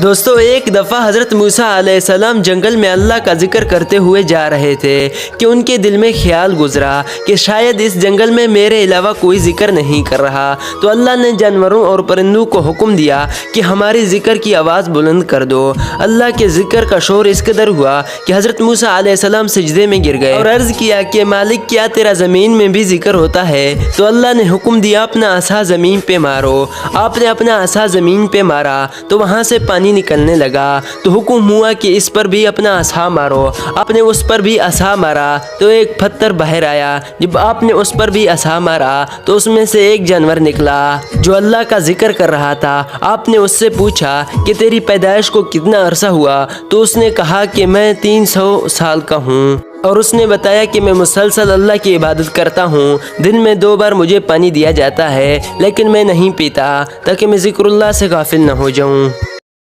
دوستو ایک دفعہ حضرت موسیٰ علیہ السلام جنگل میں اللہ کا ذکر کرتے ہوئے جا رہے تھے کہ ان کے دل میں خیال گزرا کہ شاید اس جنگل میں میرے علاوہ کوئی ذکر نہیں کر رہا۔ تو اللہ نے جانوروں اور پرندوں کو حکم دیا کہ ہماری ذکر کی آواز بلند کر دو۔ اللہ کے ذکر کا شور اس قدر ہوا کہ حضرت موسیٰ علیہ السلام سجدے میں گر گئے اور عرض کیا کہ مالک کیا تیرا زمین میں بھی ذکر ہوتا ہے؟ تو اللہ نے حکم دیا اپنا عصا زمین پہ مارو۔ آپ نے اپنا عصا زمین پہ مارا تو وہاں سے پانی نکلنے لگا۔ تو حکم ہوا کہ اس پر بھی اپنا عصا مارو۔ آپ نے اس پر بھی عصا مارا تو ایک پتھر باہر آیا۔ جب آپ نے اس پر بھی عصا مارا تو اس میں سے ایک جانور نکلا جو اللہ کا ذکر کر رہا تھا۔ آپ نے اس سے پوچھا کہ تیری پیدائش کو کتنا عرصہ ہوا؟ تو اس نے کہا کہ میں 300 سال کا ہوں، اور اس نے بتایا کہ میں مسلسل اللہ کی عبادت کرتا ہوں۔ دن میں 2 بار مجھے پانی دیا جاتا ہے لیکن میں نہیں پیتا تاکہ میں ذکر اللہ سے غافل نہ ہو جاؤں۔